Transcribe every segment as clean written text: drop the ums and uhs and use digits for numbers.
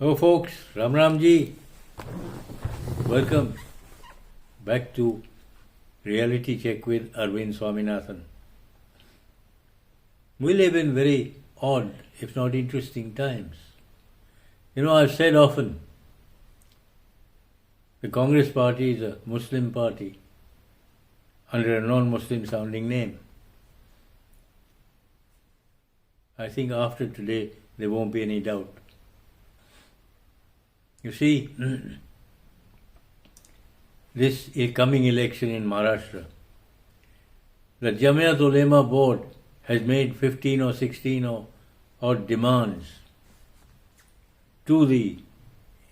Hello folks, Ram Ramji. Welcome back to Reality Check with Arvind Swaminathan. We live in very odd, if not interesting times. I've said often, the Congress party is a Muslim party under a non-Muslim sounding name. I think after today there won't be any doubt. You see, this coming election in Maharashtra, the Jamiat Ulema board has made 15 or 16 or demands to the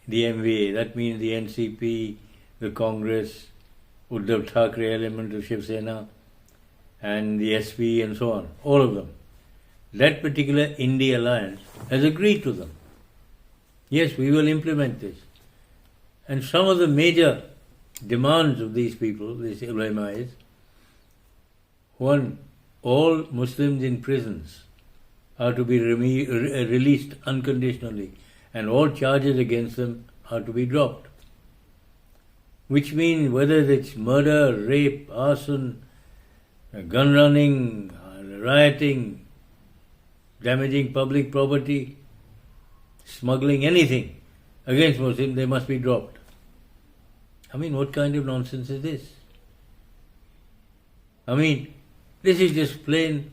MVA, that means the NCP, the Congress, Uddhav Thackeray element of Shiv Sena, and the SV and so on, all of them. That particular India alliance has agreed to them. Yes, we will implement this. And some of the major demands of these people, these ulema, is one, all Muslims in prisons are to be released unconditionally and all charges against them are to be dropped. Which means whether it's murder, rape, arson, gun running, rioting, damaging public property, smuggling, anything against Muslims, they must be dropped. I mean, what kind of nonsense is this? I mean, this is just plain,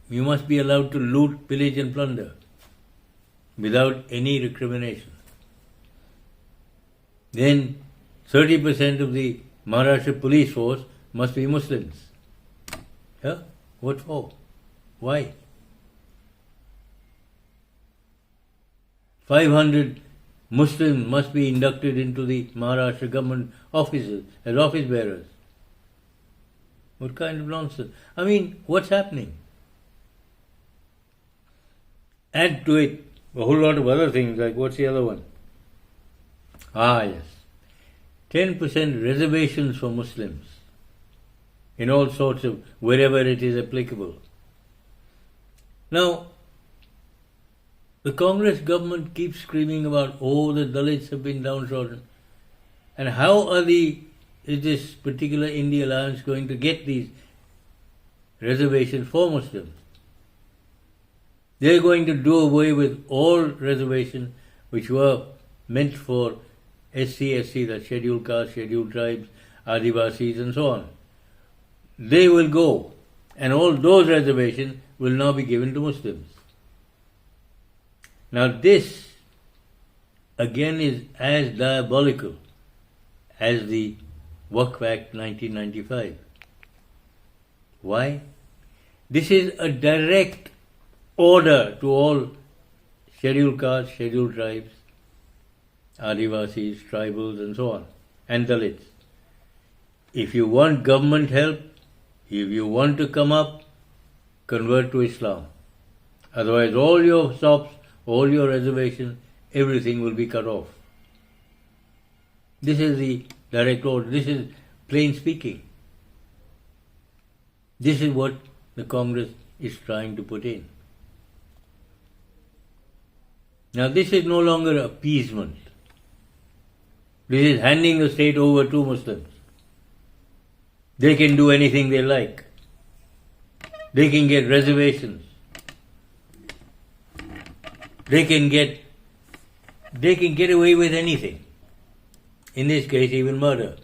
you must be allowed to loot, pillage and plunder without any recrimination. Then 30% of the Maharashtra police force must be Muslims. Yeah? What for? Why? 500 Muslims must be inducted into the Maharashtra government offices as office bearers. What kind of nonsense? I mean, what's happening? Add to it a whole lot of other things, like what's the other one? Yes. 10% reservations for Muslims in all sorts of, wherever it is applicable. Now, the Congress government keeps screaming about, the Dalits have been downtrodden. And how is this particular India alliance going to get these reservations for Muslims? They're going to do away with all reservations which were meant for SC, the scheduled castes, scheduled tribes, Adivasis and so on. They will go, and all those reservations will now be given to Muslims. Now this, again, is as diabolical as the Waqf Act 1995. Why? This is a direct order to all scheduled castes, scheduled tribes, Adivasis, tribals and so on, and Dalits. If you want government help, if you want to come up, convert to Islam. Otherwise all your stops, all your reservations, everything will be cut off. This is the direct order. This is plain speaking. This is what the Congress is trying to put in. Now this is no longer appeasement. This is handing the state over to Muslims. They can do anything they like. They can get reservations. They can get away with anything. In this case, even murder.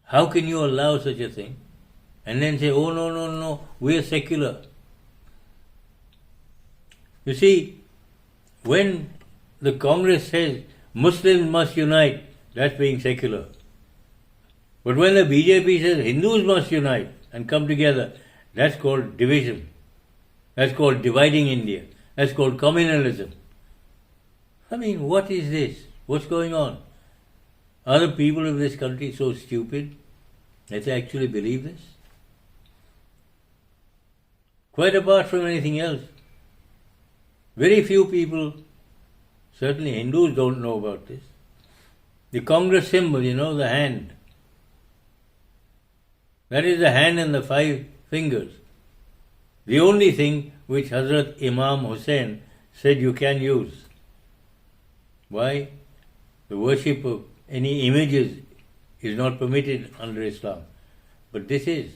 How can you allow such a thing and then say, no, we are secular? You see, when the Congress says Muslims must unite, that's being secular. But when the BJP says Hindus must unite and come together, that's called division. That's called dividing India. That's called communalism. I mean, what is this? What's going on? Are the people of this country so stupid that they actually believe this? Quite apart from anything else, very few people, certainly Hindus, don't know about this. The Congress symbol, the hand. That is the hand and the 5 fingers. The only thing which Hazrat Imam Hussain said you can use. Why? The worship of any images is not permitted under Islam. But this is.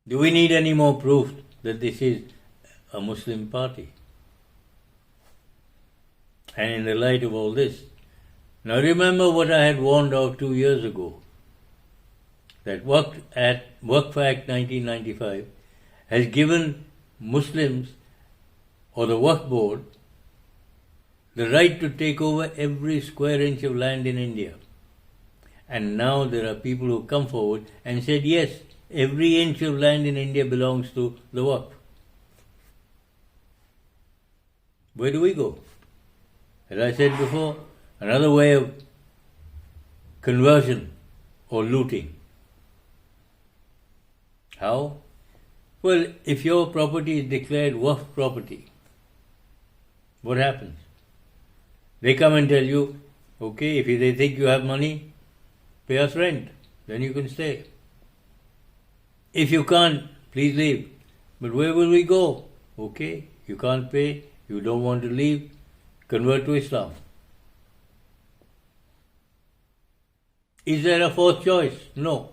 Do we need any more proof that this is a Muslim party? And in the light of all this, now remember what I had warned of 2 years ago, that Waqf Act 1995 has given Muslims or the Waqf board the right to take over every square inch of land in India. And now there are people who come forward and said, yes, every inch of land in India belongs to the Waqf. Where do we go? As I said before, another way of conversion or looting. How? Well, if your property is declared Waqf property, what happens? They come and tell you, okay, if they think you have money, pay us rent, then you can stay. If you can't, please leave. But where will we go? Okay, you can't pay, you don't want to leave, convert to Islam. Is there a fourth choice? No.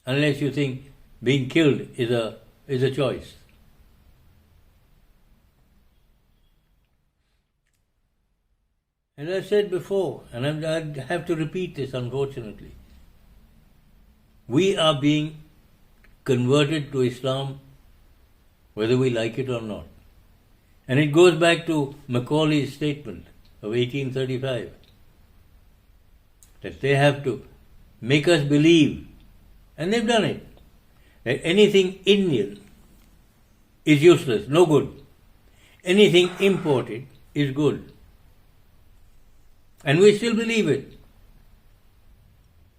Unless you think being killed is a choice. As I said before, and I have to repeat this unfortunately, we are being converted to Islam whether we like it or not. And it goes back to Macaulay's statement of 1835, that they have to make us believe, and they've done it, that anything Indian is useless, no good. Anything imported is good. And we still believe it.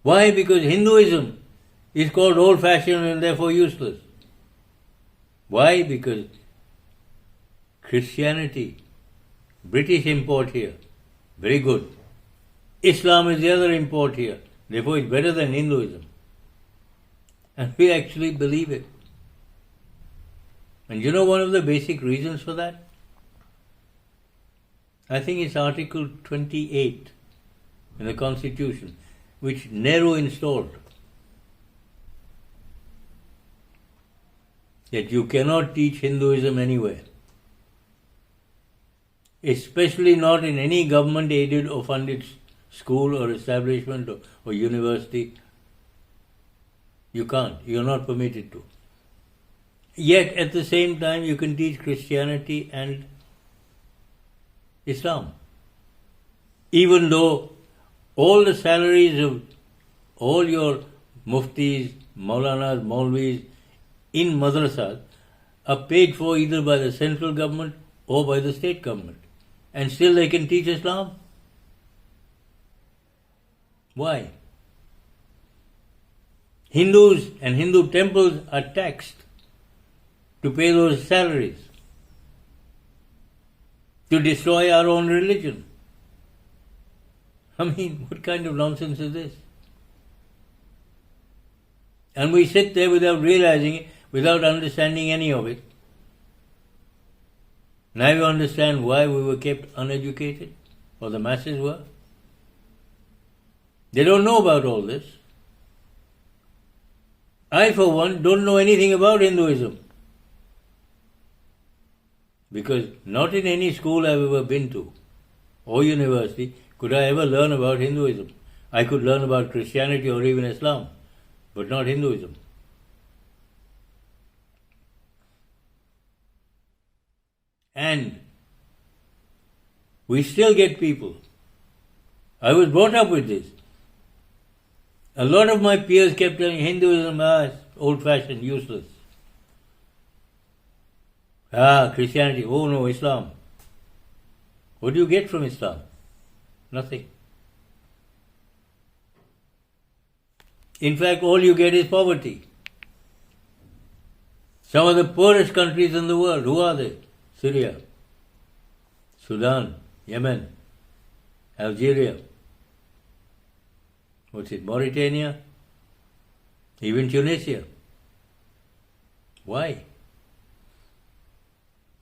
Why? Because Hinduism is called old-fashioned and therefore useless. Why? Because Christianity, British import here, very good. Islam is the other import here, therefore it's better than Hinduism. And we actually believe it. And you know one of the basic reasons for that? I think it's Article 28 in the Constitution, which Nehru installed. That you cannot teach Hinduism anywhere. Especially not in any government-aided or funded school or establishment or university. You can't. You're not permitted to. Yet at the same time you can teach Christianity and Islam. Even though all the salaries of all your muftis, maulanas, maulvis in madrasas are paid for either by the central government or by the state government. And still they can teach Islam? Why? Hindus and Hindu temples are taxed to pay those salaries, to destroy our own religion. I mean, what kind of nonsense is this? And we sit there without realizing it, without understanding any of it. Now you understand why we were kept uneducated, or the masses were. They don't know about all this. I, for one, don't know anything about Hinduism. Because not in any school I've ever been to, or university, could I ever learn about Hinduism. I could learn about Christianity or even Islam, but not Hinduism. And we still get people. I was brought up with this. A lot of my peers kept telling Hinduism is old-fashioned, useless. Christianity, oh no, Islam. What do you get from Islam? Nothing. In fact, all you get is poverty. Some of the poorest countries in the world, who are they? Syria, Sudan, Yemen, Algeria, Mauritania? even Tunisia. Why?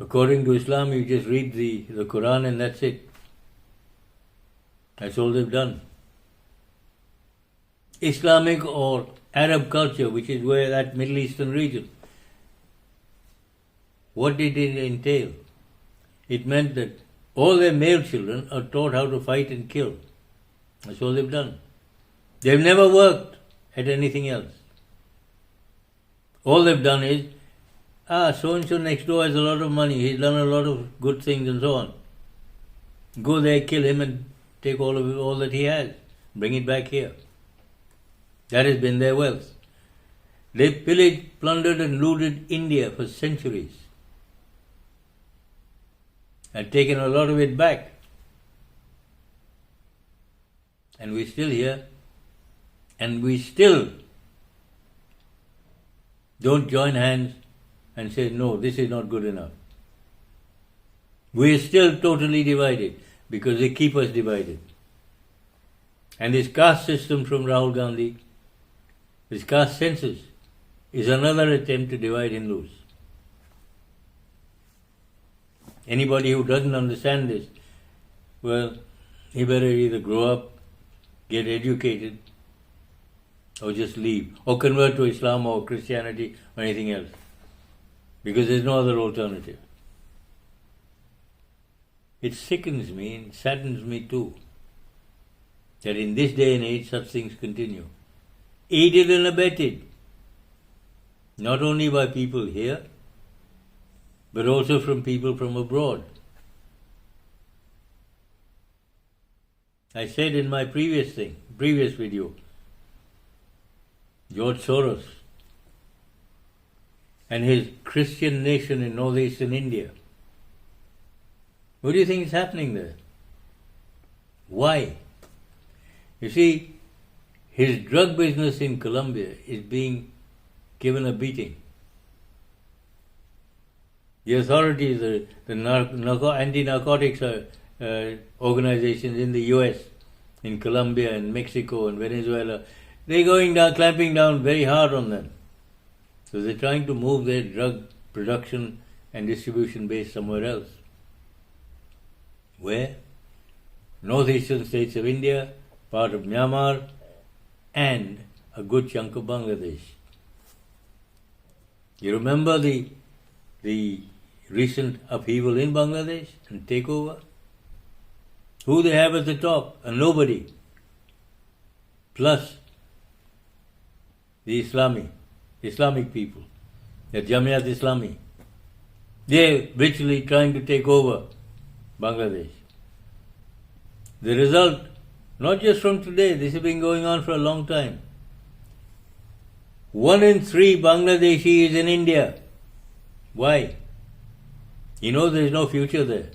According to Islam, you just read the Quran and that's it. That's all they've done. Islamic or Arab culture, which is where that Middle Eastern region, what did it entail? It meant that all their male children are taught how to fight and kill. That's all they've done. They've never worked at anything else. All they've done is, so-and-so next door has a lot of money, he's done a lot of good things and so on. Go there, kill him and take all that he has. Bring it back here. That has been their wealth. They've pillaged, plundered and looted India for centuries and taken a lot of it back. And we're still here, and we still don't join hands and say, no, this is not good enough. We're still totally divided because they keep us divided. And this caste system from Rahul Gandhi, this caste census, is another attempt to divide Hindus. Anybody who doesn't understand this, well, he better either grow up, get educated, or just leave, or convert to Islam or Christianity or anything else. Because there's no other alternative. It sickens me and saddens me too that in this day and age such things continue. Aided and abetted, not only by people here, but also from people from abroad. I said in my previous video, George Soros and his Christian nation in northeastern India. What do you think is happening there? Why? You see, his drug business in Colombia is being given a beating. The authorities, the anti-narcotics organizations in the US, in Colombia and Mexico and Venezuela, they're going down, clamping down very hard on them. So they're trying to move their drug production and distribution base somewhere else. Where? Northeastern states of India, part of Myanmar, and a good chunk of Bangladesh. You remember the recent upheaval in Bangladesh and takeover? Who they have at the top? A nobody. Plus the Islamic people, the Jamiat Islami. They're literally trying to take over Bangladesh. The result, not just from today, this has been going on for a long time. 1 in 3 Bangladeshi is in India. Why? He knows there is no future there.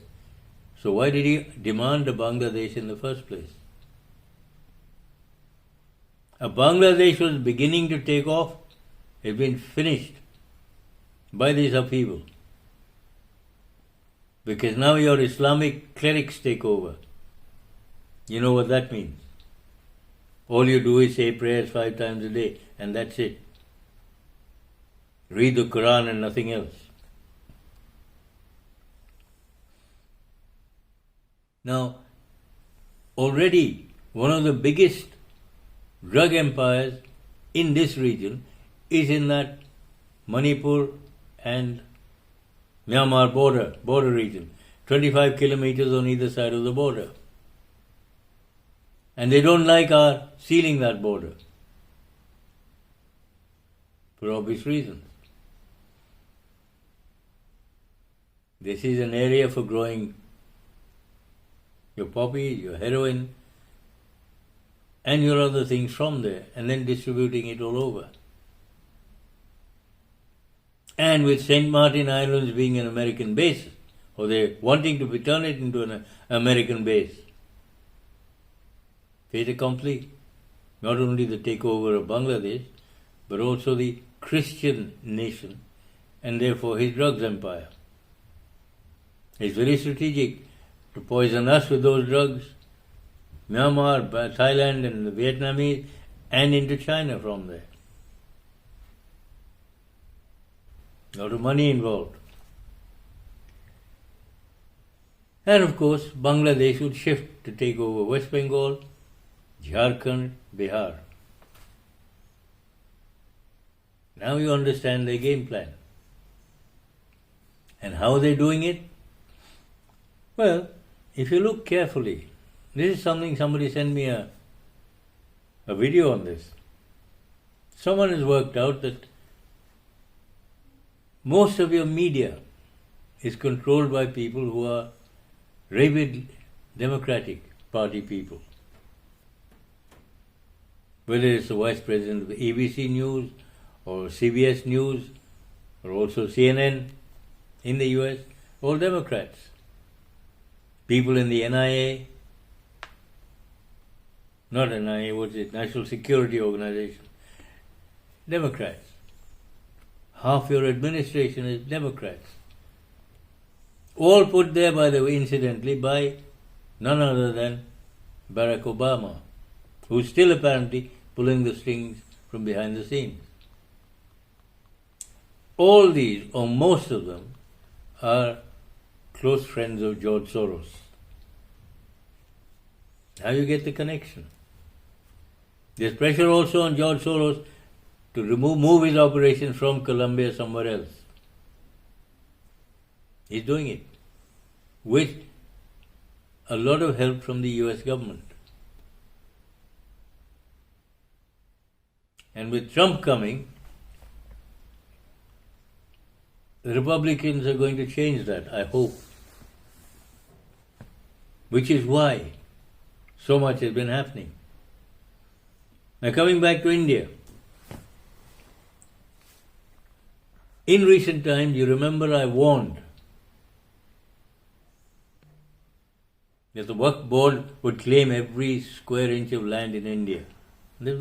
So why did he demand a Bangladesh in the first place? A Bangladesh was beginning to take off, has been finished by this upheaval. Because now your Islamic clerics take over. You know what that means. All you do is say prayers 5 times a day, and that's it. Read the Quran and nothing else. Now, already one of the biggest drug empires in this region is in that Manipur and Myanmar border region, 25 kilometers on either side of the border. And they don't like our sealing that border for obvious reasons. This is an area for growing your poppy, your heroin, and your other things from there, and then distributing it all over. And with St. Martin Islands being an American base, or they're wanting to turn it into an American base, fait accompli. Not only the takeover of Bangladesh, but also the Christian nation, and therefore his drugs empire. It's very strategic to poison us with those drugs, Myanmar, Thailand and the Vietnamese, and into China from there. A lot of money involved. And of course, Bangladesh would shift to take over West Bengal, Jharkhand, Bihar. Now you understand their game plan. And how are they doing it? Well, if you look carefully, this is something somebody sent me a video on this. Someone has worked out that most of your media is controlled by people who are rabid Democratic Party people. Whether it's the Vice President of the ABC News or CBS News or also CNN in the US, all Democrats. People in the NIA, not NIA, what's it, National Security Organization, Democrats. Half your administration is Democrats. All put there, by the way, incidentally, by none other than Barack Obama, who's still apparently pulling the strings from behind the scenes. All these, or most of them, are close friends of George Soros. How you get the connection? There's pressure also on George Soros to move his operations from Colombia somewhere else. He's doing it with a lot of help from the US government. And with Trump coming, the Republicans are going to change that, I hope. Which is why so much has been happening. Now coming back to India. In recent times, you remember I warned that the Waqf Board would claim every square inch of land in India. They've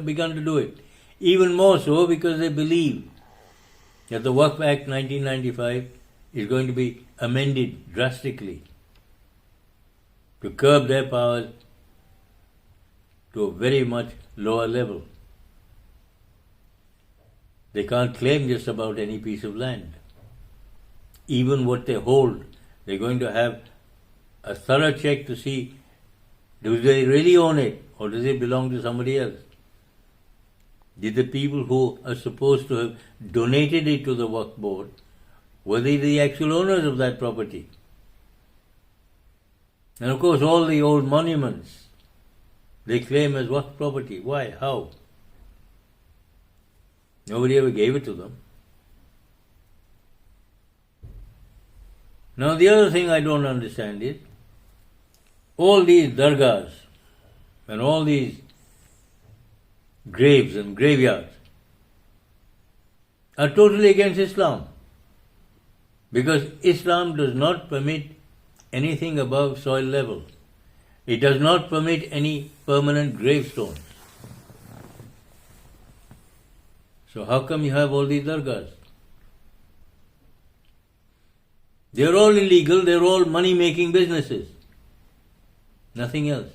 begun to do it. Even more so because they believe that the Waqf Act 1995 is going to be amended drastically to curb their powers to a very much lower level. They can't claim just about any piece of land. Even what they hold, they're going to have a thorough check to see, do they really own it or does it belong to somebody else? Did the people who are supposed to have donated it to the Waqf Board, were they the actual owners of that property? And of course all the old monuments, they claim as Waqf property. Why? How? Nobody ever gave it to them. Now the other thing I don't understand is, all these dargahs and all these graves and graveyards are totally against Islam. Because Islam does not permit anything above soil level. It does not permit any permanent gravestones. So how come you have all these dargahs? They're all illegal, they're all money-making businesses. Nothing else.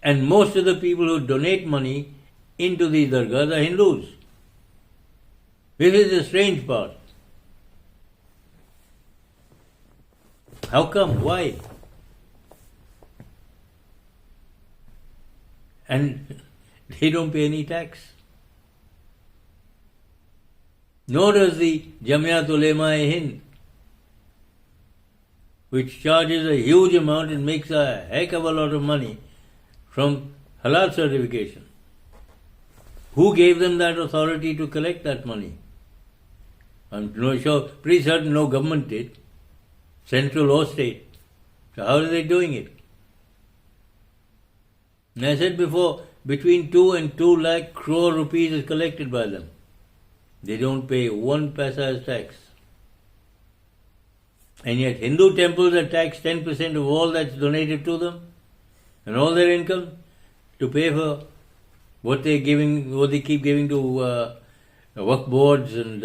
And most of the people who donate money into these dargahs are Hindus. This is the strange part. How come? Why? And they don't pay any tax. Nor does the Jamiat Ulema-e-Hind, which charges a huge amount and makes a heck of a lot of money from halal certification. Who gave them that authority to collect that money? I'm pretty certain no government did, central or state. So how are they doing it? And I said before, between 2 and 2 lakh crore rupees is collected by them. They don't pay 1 paisa as tax. And yet Hindu temples are taxed 10% of all that's donated to them and all their income to pay for what they keep giving to Waqf boards and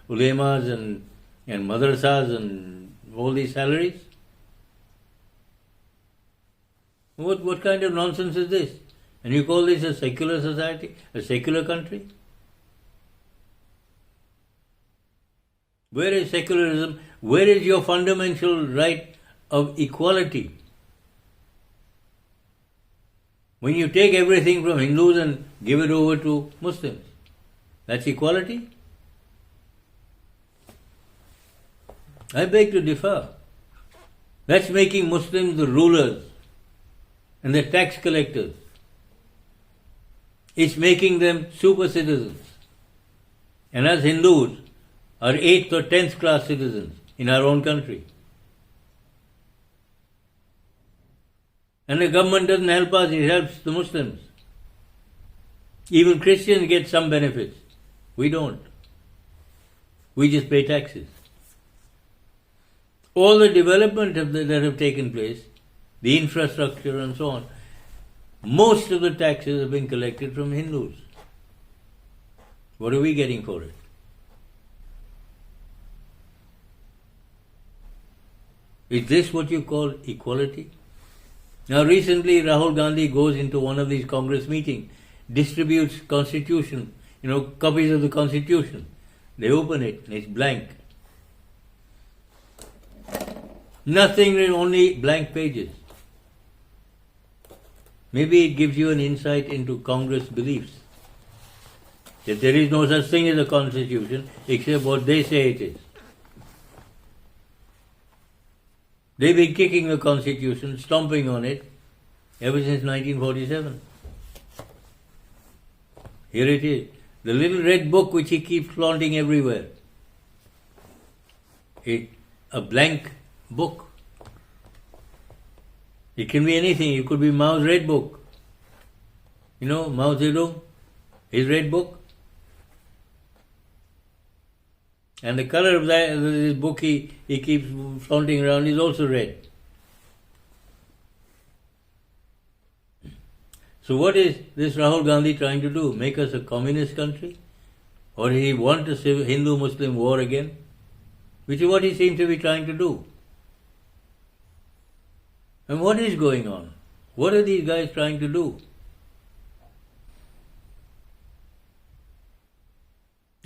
ulemas and madrasas and all these salaries. What kind of nonsense is this? And you call this a secular society, a secular country? Where is secularism? Where is your fundamental right of equality? When you take everything from Hindus and give it over to Muslims, that's equality? I beg to differ. That's making Muslims the rulers and the tax collectors. It's making them super citizens. And us Hindus are 8th or 10th class citizens in our own country. And the government doesn't help us, it helps the Muslims. Even Christians get some benefits. We don't. We just pay taxes. All the development that have taken place, the infrastructure and so on, most of the taxes have been collected from Hindus. What are we getting for it? Is this what you call equality? Now recently Rahul Gandhi goes into one of these Congress meetings, distributes constitution, copies of the constitution. They open it and it's blank. Nothing, only blank pages. Maybe it gives you an insight into Congress beliefs. That there is no such thing as a constitution except what they say it is. They've been kicking the constitution, stomping on it, ever since 1947. Here it is. The little red book which he keeps flaunting everywhere. A blank book. It can be anything. It could be Mao's red book. Mao Zedong, his red book. And the color of this book he keeps flaunting around is also red. So what is this Rahul Gandhi trying to do? Make us a communist country? Or does he want a Hindu-Muslim war again? Which is what he seems to be trying to do. And what is going on? What are these guys trying to do?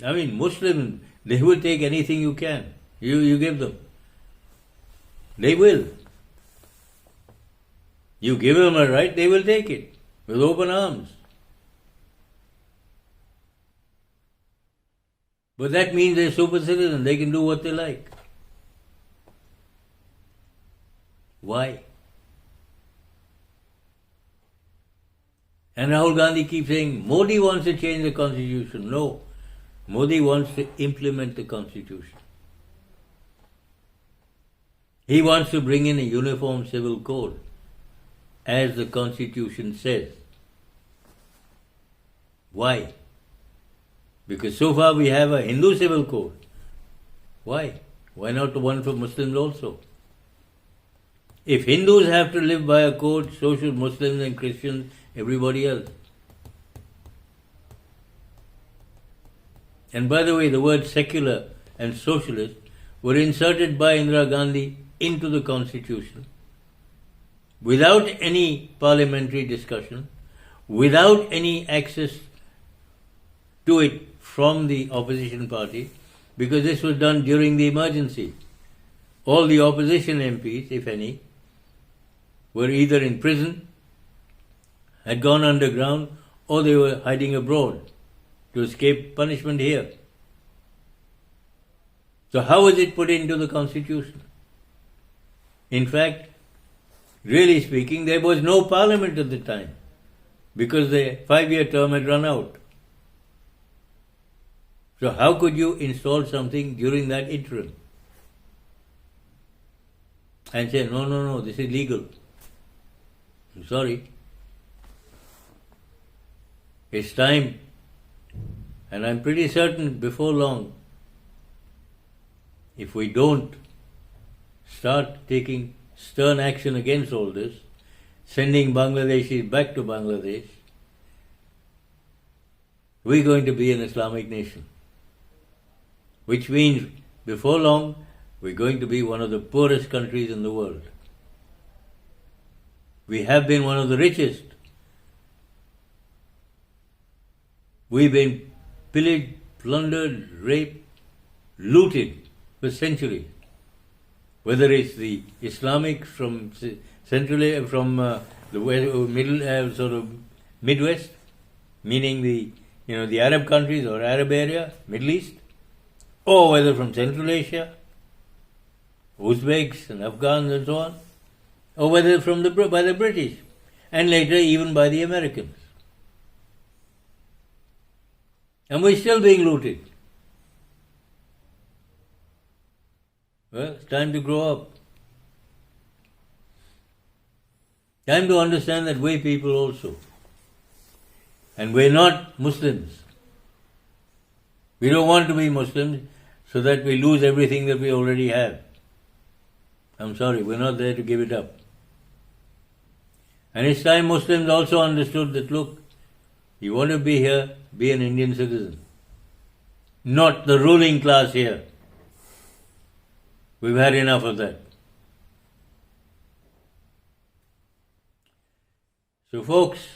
I mean, Muslims, they will take anything you can. You give them. They will. You give them a right, they will take it with open arms. But that means they're super citizens. They can do what they like. Why? And Rahul Gandhi keeps saying, Modi wants to change the constitution. No. Modi wants to implement the constitution. He wants to bring in a uniform civil code, as the constitution says. Why? Because so far we have a Hindu civil code. Why? Why not one for Muslims also? If Hindus have to live by a code, so should Muslims and Christians, everybody else. And by the way, the words secular and socialist were inserted by Indira Gandhi into the constitution without any parliamentary discussion, without any access to it from the opposition party, because this was done during the emergency. All the opposition MPs, if any, were either in prison, had gone underground, or they were hiding abroad to escape punishment here. So how was it put into the constitution? In fact, really speaking, there was no parliament at the time because the 5-year term had run out. So how could you install something during that interim and say, no, this is legal? I'm sorry. It's time. And I'm pretty certain before long, if we don't start taking stern action against all this, sending Bangladeshis back to Bangladesh, we're going to be an Islamic nation. Which means before long, we're going to be one of the poorest countries in the world. We have been one of the richest. We've been pillaged, plundered, raped, looted for centuries. Whether it's the Islamic from Central, from the middle, sort of Midwest, meaning the Arab countries or Arab area, Middle East, or whether from Central Asia, Uzbeks and Afghans and so on, or whether by the British, and later even by the Americans. And we're still being looted. Well, it's time to grow up. Time to understand that we're people also. And we're not Muslims. We don't want to be Muslims so that we lose everything that we already have. I'm sorry, we're not there to give it up. And it's time Muslims also understood that, look, you want to be here, be an Indian citizen. Not the ruling class here. We've had enough of that. So folks,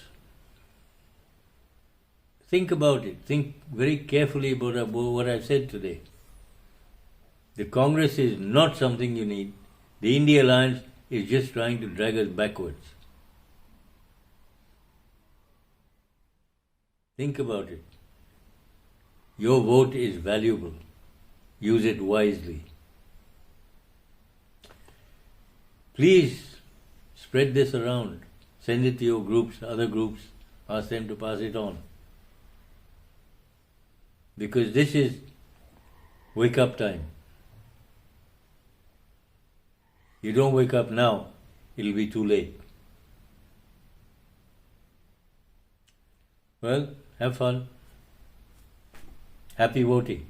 think about it. Think very carefully about what I've said today. The Congress is not something you need. The India Alliance is just trying to drag us backwards. Think about it. Your vote is valuable. Use it wisely. Please spread this around. Send it to your groups, other groups. Ask them to pass it on. Because this is wake up time. You don't wake up now, it'll be too late. Well, have fun. Happy voting.